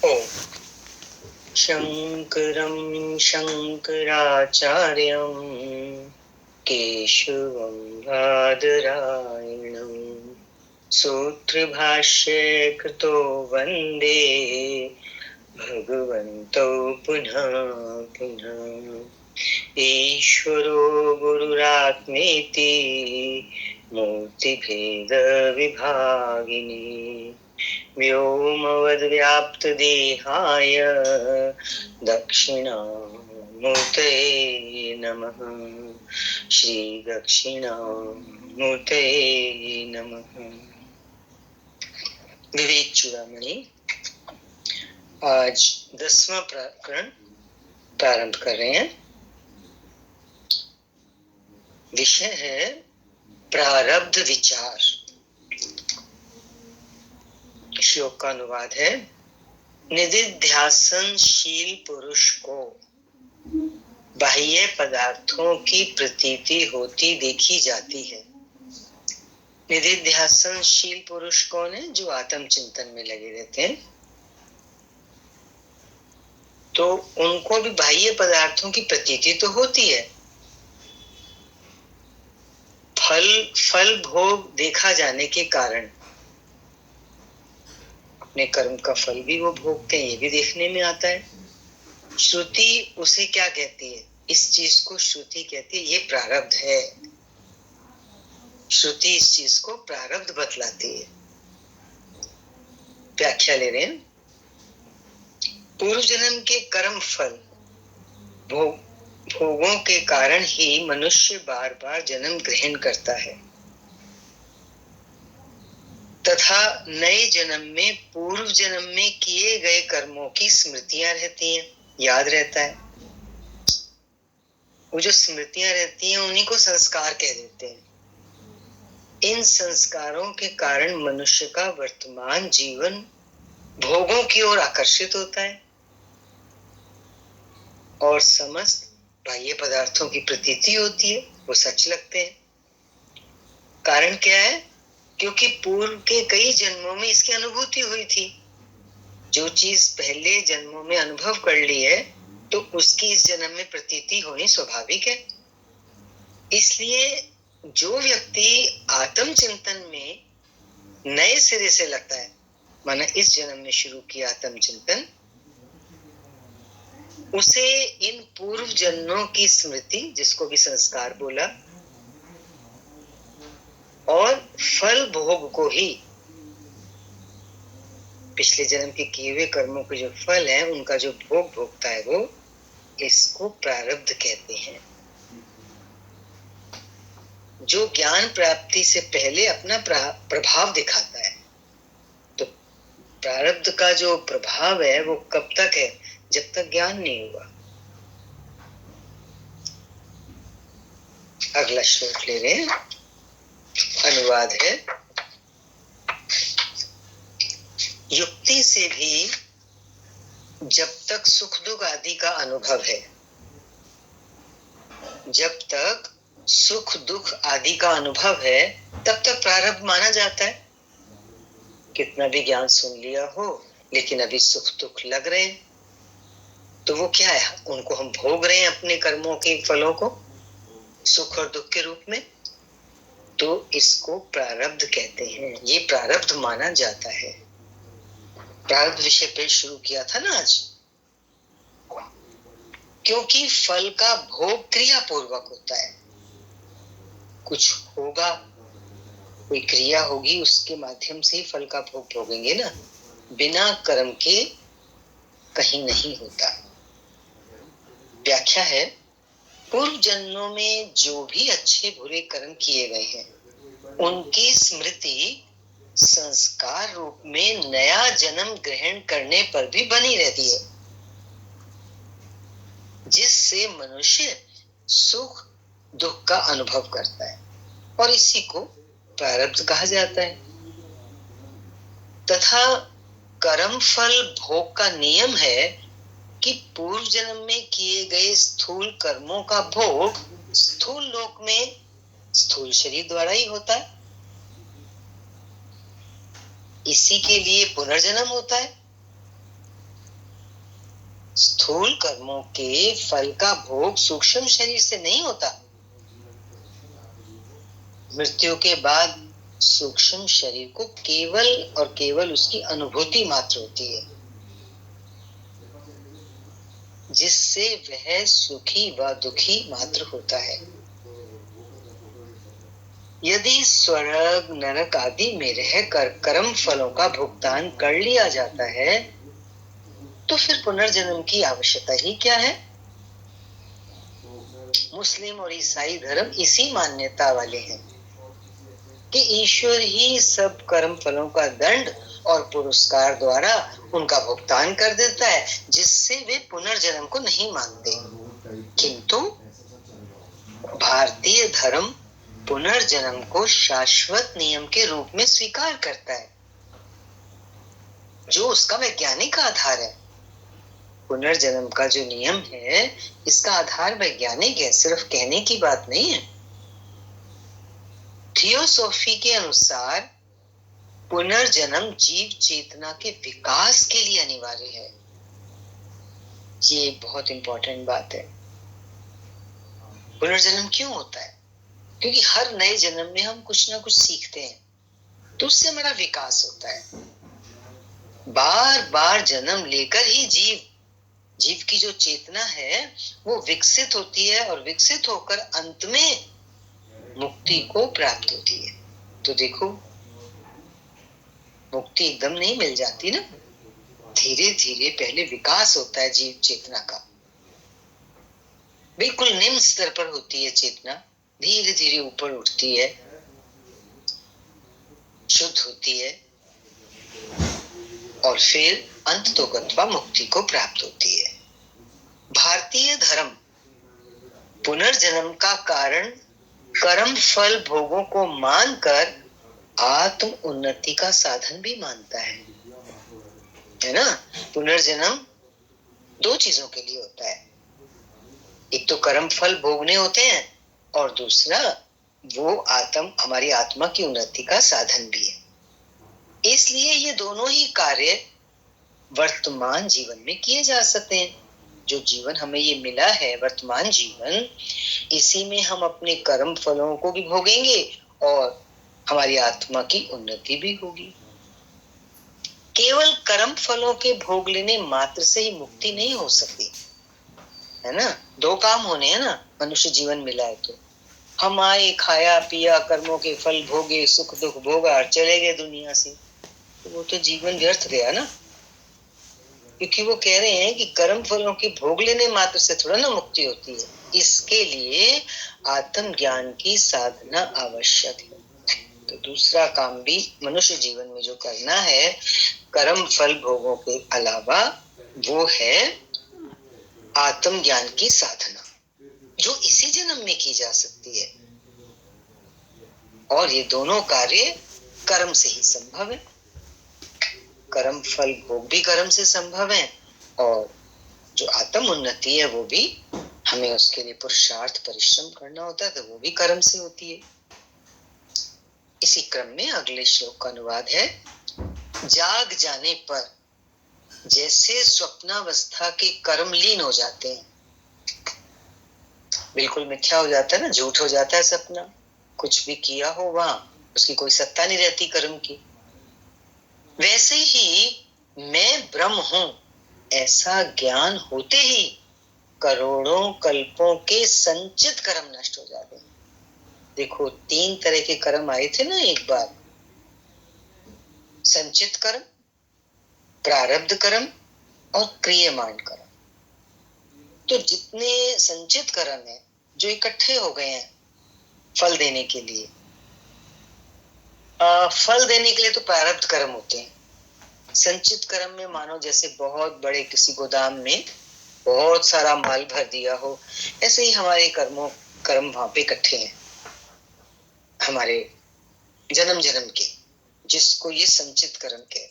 ओम। शंकरं शंकराचार्यं केशवं बादरायणं सूत्रभाष्ये कृतो वन्दे भगवन्तौ पुनः पुनः। ईश्वरो गुरुरात्मेति मूर्तिभेद विभागिनी व्योमवद्व्याप्तदेहाय दक्षिणामूर्तये नमः। श्री दक्षिणामूर्तये नमः। विवेक चूड़ामणि आज 10वां प्रकरण प्रारंभ कर रहे हैं। विषय है प्रारब्ध विचार। श्लोक का अनुवाद है, निदिध्यासनशील पुरुष को बाह्य पदार्थों की प्रतीति होती देखी जाती है। निदिध्यासनशील पुरुष कौन है? जो आत्म चिंतन में लगे रहते हैं। तो उनको भी बाह्य पदार्थों की प्रतीति तो होती है, फल भोग देखा जाने के कारण अपने कर्म का फल भी वो भोगते हैं, ये भी देखने में आता है। श्रुति उसे क्या कहती है? इस चीज को श्रुति कहती है, ये प्रारब्ध है। श्रुति इस चीज को प्रारब्ध बतलाती है। व्याख्या ले रहे हैं, पूर्व जन्म के कर्म फल भोगों के कारण ही मनुष्य बार बार जन्म ग्रहण करता है तथा नए जन्म में पूर्व जन्म में किए गए कर्मों की स्मृतियां रहती हैं, याद रहता है। वो जो स्मृतियां रहती हैं उन्हीं को संस्कार कह देते हैं। इन संस्कारों के कारण मनुष्य का वर्तमान जीवन भोगों की ओर आकर्षित होता है और समस्त बाह्य पदार्थों की प्रतीति होती है, वो सच लगते हैं। कारण क्या है? क्योंकि पूर्व के कई जन्मों में इसकी अनुभूति हुई थी। जो चीज पहले जन्मों में अनुभव कर ली है तो उसकी इस जन्म में प्रतीति होनी स्वाभाविक है। इसलिए जो व्यक्ति आत्म चिंतन में नए सिरे से लगता है, माना इस जन्म में शुरू किया आत्म चिंतन, उसे इन पूर्व जन्मों की स्मृति, जिसको भी संस्कार बोला, और फल भोग को ही, पिछले जन्म के किए हुए कर्मों के जो फल है उनका जो भोग भोगता है, वो इसको प्रारब्ध कहते हैं। जो ज्ञान प्राप्ति से पहले अपना प्रभाव दिखाता है। तो प्रारब्ध का जो प्रभाव है वो कब तक है? जब तक ज्ञान नहीं हुआ। अगला श्लोक ले रहे हैं, अनुवाद है, युक्ति से भी जब तक सुख दुख आदि का अनुभव है, जब तक सुख दुख आदि का अनुभव है, तब तक प्रारब्ध माना जाता है। कितना भी ज्ञान सुन लिया हो लेकिन अभी सुख दुख लग रहे हैं, तो वो क्या है? उनको हम भोग रहे हैं, अपने कर्मों के फलों को सुख और दुख के रूप में। तो इसको प्रारब्ध कहते हैं, ये प्रारब्ध माना जाता है। प्रारब्ध विषय पे शुरू किया था ना आज, क्योंकि फल का भोग क्रिया पूर्वक होता है। कुछ होगा, कोई क्रिया होगी, उसके माध्यम से ही फल का भोग भोगेंगे ना। बिना कर्म के कहीं नहीं होता। व्याख्या है, पूर्व जन्मों में जो भी अच्छे बुरे कर्म किए गए हैं उनकी स्मृति संस्कार रूप में नया जन्म ग्रहण करने पर भी बनी रहती है, जिससे मनुष्य सुख दुख का अनुभव करता है, और इसी को प्रारब्ध कहा जाता है। तथा कर्म फल भोग का नियम है कि पूर्व जन्म में किए गए स्थूल कर्मों का भोग स्थूल लोक में स्थूल शरीर द्वारा ही होता है। इसी के लिए पुनर्जन्म होता है। स्थूल कर्मों के फल का भोग सूक्ष्म शरीर से नहीं होता। मृत्यु के बाद सूक्ष्म शरीर को केवल और केवल उसकी अनुभूति मात्र होती है, जिससे वह सुखी व दुखी मात्र होता है। यदि स्वर्ग नरक आदि में रहकर कर्म फलों का भुगतान कर लिया जाता है तो फिर पुनर्जन्म की आवश्यकता ही क्या है? मुस्लिम और ईसाई धर्म इसी मान्यता वाले हैं कि ईश्वर ही सब कर्म फलों का दंड और पुरस्कार द्वारा उनका भुगतान कर देता है, जिससे वे पुनर्जन्म को नहीं मानते। किंतु भारतीय धर्म पुनर्जन्म को शाश्वत नियम के रूप में स्वीकार करता है, जो उसका वैज्ञानिक आधार है। पुनर्जन्म का जो नियम है, इसका आधार वैज्ञानिक है, सिर्फ कहने की बात नहीं है। थियोसॉफी के अनुसार पुनर्जन्म जीव चेतना के विकास के लिए अनिवार्य है। ये बहुत इंपॉर्टेंट बात है। पुनर्जन्म क्यों होता है? क्योंकि हर नए जन्म में हम कुछ ना कुछ सीखते हैं, तो उससे हमारा विकास होता है। बार बार जन्म लेकर ही जीव की जो चेतना है वो विकसित होती है और विकसित होकर अंत में मुक्ति को प्राप्त होती है। तो देखो, मुक्ति एकदम नहीं मिल जाती ना, धीरे धीरे पहले विकास होता है जीव चेतना का। बिल्कुल निम्न स्तर पर होती है चेतना, धीरे धीरे ऊपर उठती है, शुद्ध होती है और फिर अंत तो गत्वा मुक्ति को प्राप्त होती है। भारतीय धर्म पुनर्जन्म का कारण कर्म फल भोगों को मानकर आत्म उन्नति का साधन भी मानता है ना। पुनर्जन्म दो चीजों के लिए होता है, एक तो कर्म फल भोगने होते हैं और दूसरा वो हमारी आत्मा की उन्नति का साधन भी है। इसलिए ये दोनों ही कार्य वर्तमान जीवन में किए जा सकते हैं। जो जीवन हमें ये मिला है वर्तमान जीवन, इसी में हम अपने कर्म फलों को भी भोगेंगे और हमारी आत्मा की उन्नति भी होगी। केवल कर्म फलों के भोग लेने मात्र से ही मुक्ति नहीं हो सकती, है ना। दो काम होने हैं ना, मनुष्य जीवन मिला है तो। हम आए, खाया पिया, कर्मों के फल भोगे, सुख दुख भोगा और चले गए दुनिया से, तो वो तो जीवन व्यर्थ गया ना। क्योंकि वो कह रहे हैं कि कर्म फलों के भोग लेने मात्र से थोड़ा ना मुक्ति होती है, इसके लिए आत्म ज्ञान की साधना आवश्यक है। तो दूसरा काम भी मनुष्य जीवन में जो करना है कर्म फल भोगों के अलावा, वो है आत्म ज्ञान की साधना, जो इसी जन्म में की जा सकती है। और ये दोनों कार्य कर्म से ही संभव है। कर्म फल भोग भी कर्म से संभव है और जो आत्म उन्नति है वो भी हमें उसके लिए पुरुषार्थ परिश्रम करना होता है, तो वो भी कर्म से होती है। इसी क्रम में अगले श्लोक का अनुवाद है। जाग जाने पर जैसे स्वप्नावस्था के कर्म लीन हो जाते हैं, बिल्कुल मिथ्या हो जाता है ना, झूठ हो जाता है सपना, कुछ भी किया हो वहां उसकी कोई सत्ता नहीं रहती कर्म की। वैसे ही मैं ब्रह्म हूं ऐसा ज्ञान होते ही करोड़ों कल्पों के संचित कर्म नष्ट हो जाते हैं। देखो, तीन तरह के कर्म आए थे ना एक बार, संचित कर्म, प्रारब्ध कर्म और क्रियमाण कर्म। तो जितने संचित कर्म है जो इकट्ठे हो गए हैं फल देने के लिए, फल देने के लिए तो प्रारब्ध कर्म होते हैं। संचित कर्म में मानो जैसे बहुत बड़े किसी गोदाम में बहुत सारा माल भर दिया हो, ऐसे ही हमारे कर्म वहां पे इकट्ठे हैं, हमारे जन्म जन्म के, जिसको ये संचित कर्म के।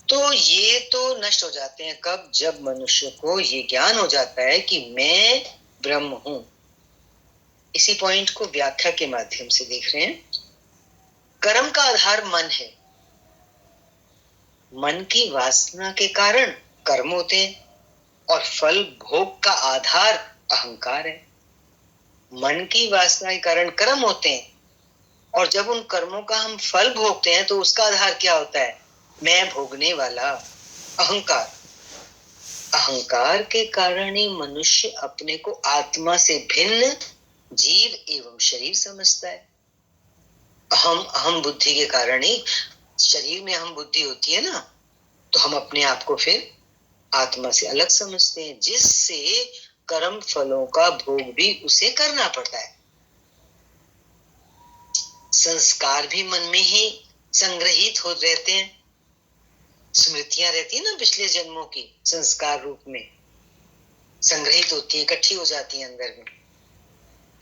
तो ये तो नष्ट हो जाते हैं कब? जब मनुष्य को ये ज्ञान हो जाता है कि मैं ब्रह्म हूं। इसी पॉइंट को व्याख्या के माध्यम से देख रहे हैं। कर्म का आधार मन है, मन की वासना के कारण कर्म होते हैं और फल भोग का आधार अहंकार है। मन की वासना के कारण कर्म होते हैं, और जब उन कर्मों का हम फल भोगते हैं तो उसका आधार क्या होता है? मैं भोगने वाला, अहंकार। अहंकार के कारण ही मनुष्य अपने को आत्मा से भिन्न जीव एवं शरीर समझता है। अहम बुद्धि के कारण ही शरीर में अहम बुद्धि होती है ना, तो हम अपने आप को फिर आत्मा से अलग समझते हैं, जिससे कर्म फलों का भोग भी उसे करना पड़ता है। संस्कार भी मन में ही संग्रहित हो रहते हैं, स्मृतियां रहती है ना पिछले जन्मों की, संस्कार रूप में संग्रहित होती है, इकट्ठी हो जाती है अंदर में।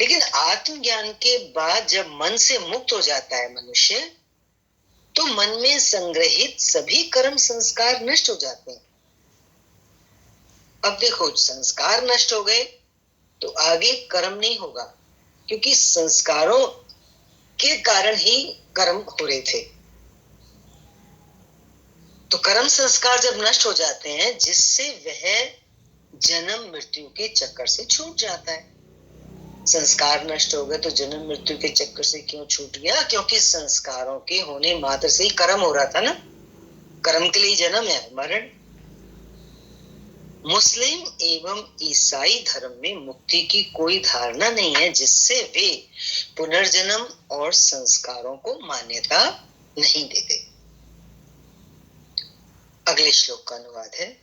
लेकिन आत्मज्ञान के बाद जब मन से मुक्त हो जाता है मनुष्य, तो मन में संग्रहित सभी कर्म संस्कार नष्ट हो जाते हैं। अब देखो, संस्कार नष्ट हो गए तो आगे कर्म नहीं होगा, क्योंकि संस्कारों के कारण ही कर्म हो रहे थे। तो कर्म संस्कार जब नष्ट हो जाते हैं, जिससे वह जन्म मृत्यु के चक्कर से छूट जाता है। संस्कार नष्ट हो गए तो जन्म मृत्यु के चक्कर से क्यों छूट गया? क्योंकि संस्कारों के होने मात्र से ही कर्म हो रहा था ना, कर्म के लिए जन्म है, मरण। मुस्लिम एवं ईसाई धर्म में मुक्ति की कोई धारणा नहीं है, जिससे वे पुनर्जन्म और संस्कारों को मान्यता नहीं देते। अगले श्लोक का अनुवाद है।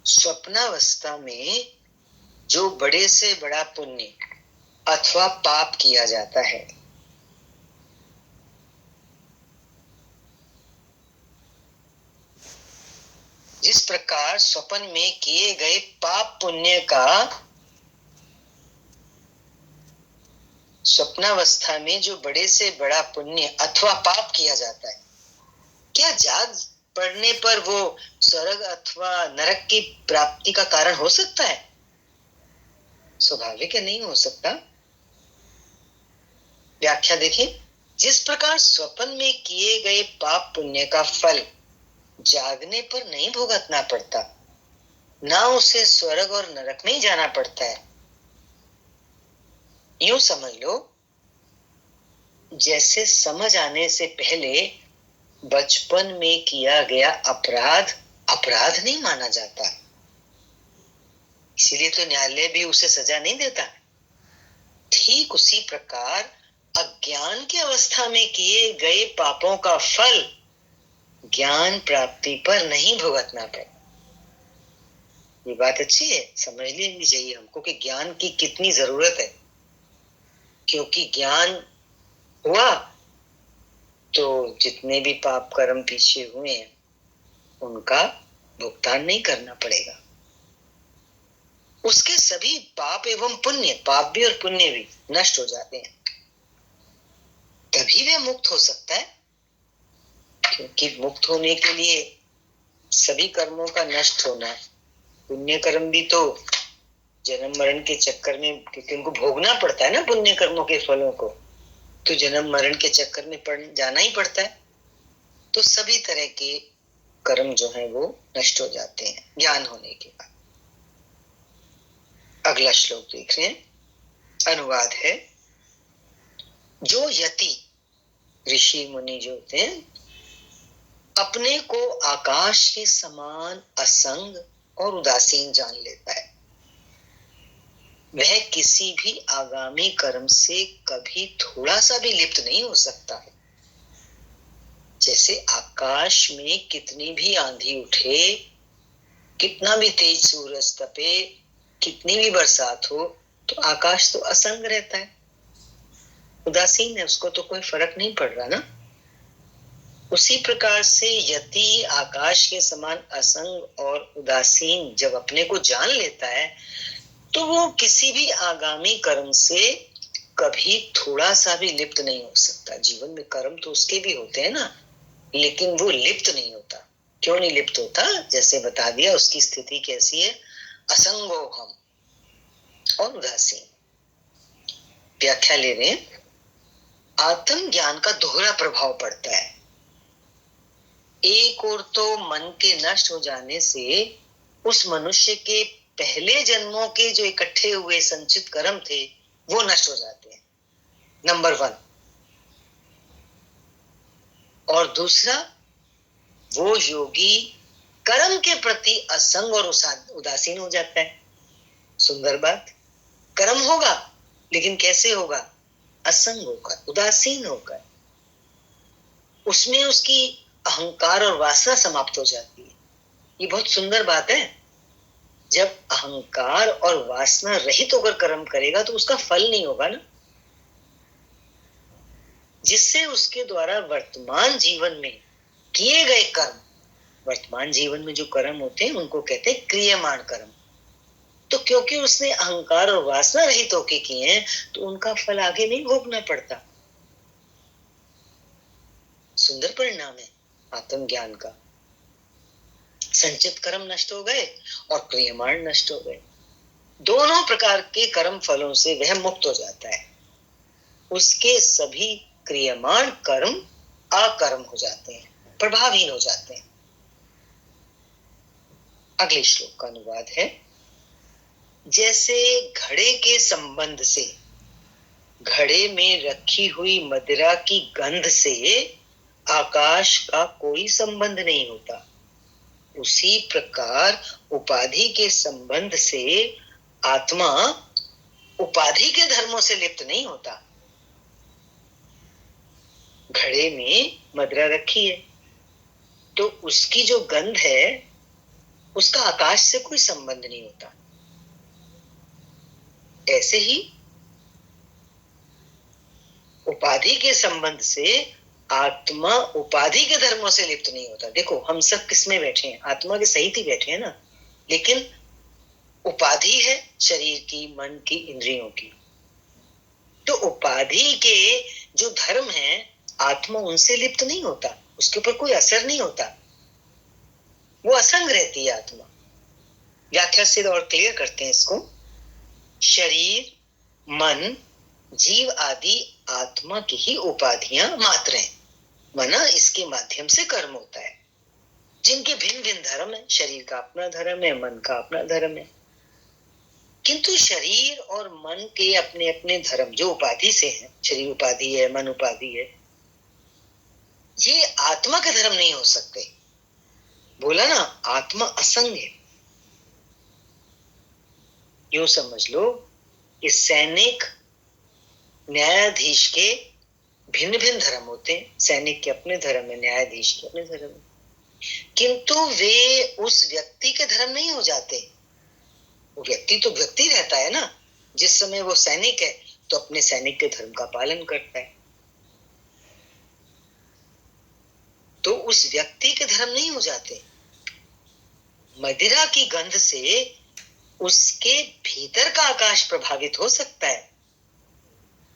स्वप्नावस्था में जो बड़े से बड़ा पुण्य अथवा पाप किया जाता है, जिस प्रकार स्वप्न में किए गए पाप पुण्य का स्वप्नावस्था में जो बड़े से बड़ा पुण्य अथवा पाप किया जाता है, क्या जाग पड़ने पर वो स्वर्ग अथवा नरक की प्राप्ति का कारण हो सकता है? स्वाभाविक है, नहीं हो सकता। व्याख्या देखिए। जिस प्रकार स्वप्न में किए गए पाप पुण्य का फल जागने पर नहीं भुगतना पड़ता, ना उसे स्वर्ग और नरक में जाना पड़ता है, यूं समझ लो जैसे समझ आने से पहले बचपन में किया गया अपराध अपराध नहीं माना जाता, इसीलिए तो न्यायालय भी उसे सजा नहीं देता। ठीक उसी प्रकार अज्ञान की अवस्था में किए गए पापों का फल ज्ञान प्राप्ति पर नहीं भुगतना पड़ता। ये बात अच्छी है, समझ लेनी चाहिए हमको कि ज्ञान की कितनी जरूरत है, क्योंकि ज्ञान हुआ तो जितने भी पाप कर्म पीछे हुए हैं उनका भुगतान नहीं करना पड़ेगा। उसके सभी पाप एवं पुण्य, पाप भी और पुण्य भी नष्ट हो जाते हैं, तभी वह मुक्त हो सकता है। क्योंकि मुक्त होने के लिए सभी कर्मों का नष्ट होना, पुण्य कर्म भी तो जन्म मरण के चक्कर में, क्योंकि उनको भोगना पड़ता है ना पुण्य कर्मों के फलों को, तो जन्म मरण के चक्कर में जाना ही पड़ता है। तो सभी तरह के कर्म जो है वो नष्ट हो जाते हैं ज्ञान होने के बाद। अगला श्लोक देख रहे हैं, अनुवाद है। जो यति ऋषि मुनि जो होते हैं, अपने को आकाश के समान असंग और उदासीन जान लेता है, वह किसी भी आगामी कर्म से कभी थोड़ा सा भी लिप्त नहीं हो सकता है। जैसे आकाश में कितनी भी आंधी उठे, कितना भी तेज सूरज तपे, कितनी भी बरसात हो, तो आकाश तो असंग रहता है, उदासीन है, उसको तो कोई फर्क नहीं पड़ रहा ना। उसी प्रकार से यति आकाश के समान असंग और उदासीन जब अपने को जान लेता है, तो वो किसी भी आगामी कर्म से कभी थोड़ा सा भी लिप्त नहीं हो सकता। जीवन में कर्म तो उसके भी होते हैं ना, लेकिन वो लिप्त नहीं होता। क्यों नहीं लिप्त होता? जैसे बता दिया, उसकी स्थिति कैसी है, असंगोहम और उदासीन। व्याख्या ले रहे हैं, आत्म ज्ञान का दोहरा प्रभाव पड़ता है। एक ओर तो मन के नष्ट हो जाने से उस मनुष्य के पहले जन्मों के जो इकट्ठे हुए संचित कर्म थे वो नष्ट हो जाते हैं, नंबर 1। और दूसरा, वो योगी कर्म के प्रति असंग और उदासीन हो जाता है। सुंदर बात, कर्म होगा लेकिन कैसे होगा? असंग होकर, उदासीन होकर। उसमें उसकी अहंकार और वासना समाप्त हो जाती है। ये बहुत सुंदर बात है। जब अहंकार और वासना रहित होकर कर्म करेगा तो उसका फल नहीं होगा ना, जिससे उसके द्वारा वर्तमान जीवन में किए गए कर्म, वर्तमान जीवन में जो कर्म होते हैं उनको कहते हैं क्रियमाण कर्म। तो क्योंकि उसने अहंकार और वासना रहित होके किए हैं तो उनका फल आगे नहीं भोगना पड़ता। सुंदर परिणाम है आत्मज्ञान का। संचित कर्म नष्ट हो गए और क्रियमाण नष्ट हो गए। दोनों प्रकार के कर्म फलों से वह मुक्त हो जाता है। उसके सभी क्रियमाण कर्म अकर्म हो जाते हैं, प्रभावहीन हो जाते हैं। अगले श्लोक का अनुवाद है, जैसे घड़े के संबंध से घड़े में रखी हुई मदिरा की गंध से आकाश का कोई संबंध नहीं होता, उसी प्रकार उपाधि के संबंध से आत्मा उपाधि के धर्मों से लिप्त नहीं होता। घड़े में मदिरा रखी है तो उसकी जो गंध है उसका आकाश से कोई संबंध नहीं होता। ऐसे ही उपाधि के संबंध से आत्मा उपाधि के धर्मों से लिप्त नहीं होता। देखो हम सब किसमें बैठे हैं? आत्मा के सहित ही बैठे हैं ना, लेकिन उपाधि है शरीर की, मन की, इंद्रियों की। तो उपाधि के जो धर्म है आत्मा उनसे लिप्त नहीं होता, उसके ऊपर कोई असर नहीं होता, वो असंग रहती है आत्मा। व्याख्या से और क्लियर करते हैं इसको। शरीर, मन, जीव आदि आत्मा की ही उपाधियां मात्र हैं, मना इसके माध्यम से कर्म होता है, जिनके भिन्न भिन्न धर्म है। शरीर का अपना धर्म है, मन का अपना धर्म है, किंतु शरीर और मन के अपने अपने धर्म जो उपाधि से हैं, शरीर उपाधि है, मन उपाधि है, ये आत्मा के धर्म नहीं हो सकते। बोला ना, आत्मा असंग है। यूं समझ लो, इस सैनिक न्यायाधीश के भिन्न भिन्न धर्म होते हैं। सैनिक के अपने धर्म है, न्यायाधीश के अपने धर्म है, किंतु वे उस व्यक्ति के धर्म नहीं हो जाते। वो व्यक्ति तो व्यक्ति रहता है ना। जिस समय वो सैनिक है तो अपने सैनिक के धर्म का पालन करता है, तो उस व्यक्ति के धर्म नहीं हो जाते। मदिरा की गंध से उसके भीतर का आकाश प्रभावित हो सकता है,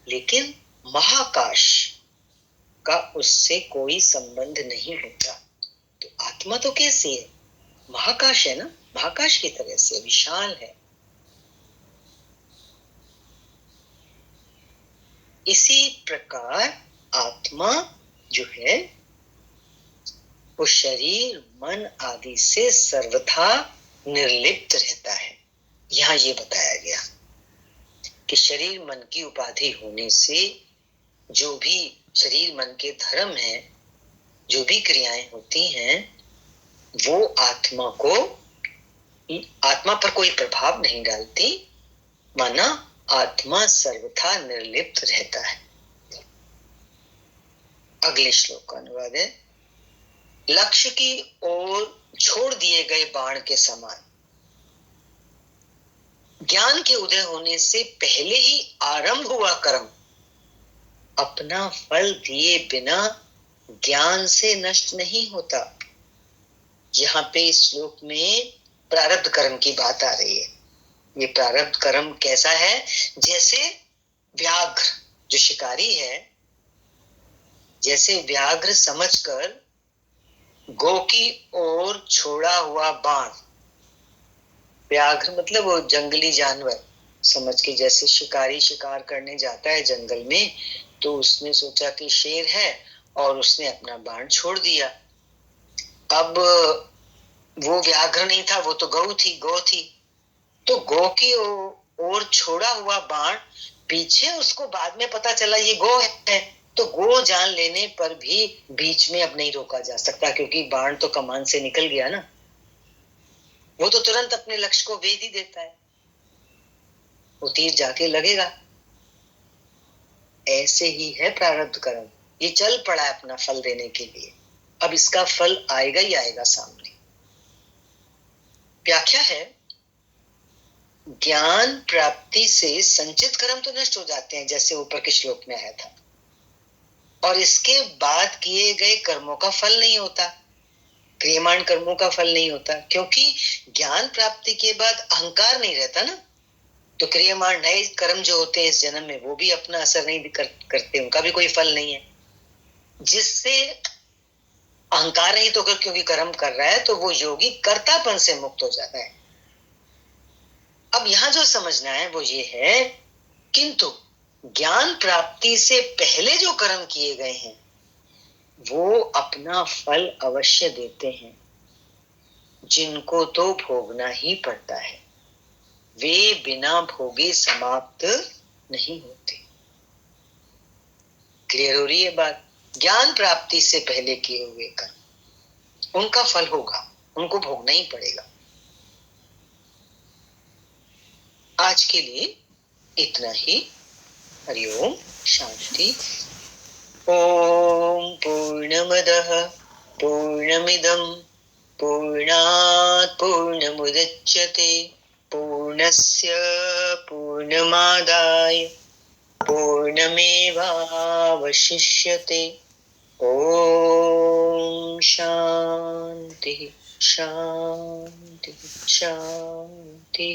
लेकिन महाकाश का उससे कोई संबंध नहीं होता। तो आत्मा तो कैसी है? महाकाश है ना, महाकाश की तरह से विशाल है। इसी प्रकार आत्मा जो है वो शरीर, मन आदि से सर्वथा निर्लिप्त रहता है। यहां ये बताया गया कि शरीर मन की उपाधि होने से जो भी शरीर मन के धर्म है, जो भी क्रियाएं होती हैं, वो आत्मा पर कोई प्रभाव नहीं डालती, माना आत्मा सर्वथा निर्लिप्त रहता है। अगले श्लोक का अनुवाद है, लक्ष्य की ओर छोड़ दिए गए बाण के समान ज्ञान के उदय होने से पहले ही आरंभ हुआ कर्म अपना फल दिए बिना ज्ञान से नष्ट नहीं होता। यहाँ पे इस श्लोक में प्रारब्ध कर्म की बात आ रही है। ये प्रारब्ध कर्म कैसा है? जैसे व्याघ्र जो शिकारी है, जैसे व्याघ्र समझकर गो की ओर छोड़ा हुआ बाण, व्याघ्र मतलब वो जंगली जानवर समझ के, जैसे शिकारी शिकार करने जाता है जंगल में, तो उसने सोचा कि शेर है और उसने अपना बाण छोड़ दिया। अब वो व्याघ्र नहीं था, वो तो गौ थी। तो गो की ओर छोड़ा हुआ बाण पीछे उसको बाद में पता चला ये गो है, तो गो जान लेने पर भी बीच में अब नहीं रोका जा सकता, क्योंकि बाण तो कमान से निकल गया ना, वो तो तुरंत अपने लक्ष्य को भेद ही देता है, वो तीर जाके लगेगा। ऐसे ही है प्रारब्ध कर्म, ये चल पड़ा है अपना फल देने के लिए, अब इसका फल आएगा ही आएगा सामने। व्याख्या है, ज्ञान प्राप्ति से संचित कर्म तो नष्ट हो जाते हैं, जैसे ऊपर के श्लोक में आया था, और इसके बाद किए गए कर्मों का फल नहीं होता, क्रियमाण कर्मों का फल नहीं होता, क्योंकि ज्ञान प्राप्ति के बाद अहंकार नहीं रहता ना, तो क्रियमाण नए कर्म जो होते हैं इस जन्म में वो भी अपना असर नहीं करते, उनका भी कोई फल नहीं है, जिससे अहंकार नहीं तो कर, क्योंकि कर्म कर रहा है तो वो योगी कर्तापन से मुक्त हो जाता है। अब यहां जो समझना है वो ये है, किंतु ज्ञान प्राप्ति से पहले जो कर्म किए गए हैं वो अपना फल अवश्य देते हैं, जिनको तो भोगना ही पड़ता है, वे बिना भोगे समाप्त नहीं होते। क्लियर हो रही है बात? ज्ञान प्राप्ति से पहले किए हुए कर्म उनका फल होगा, उनको भोगना ही पड़ेगा। आज के लिए इतना ही। हरिओम शांति। ओम पूर्णमदः पूर्णमिदं पूर्णात् पूर्णमुदच्यते पूर्णस्य पूर्णमादाय पूर्णमेवावशिष्यते। ओम शांति शांति शांति।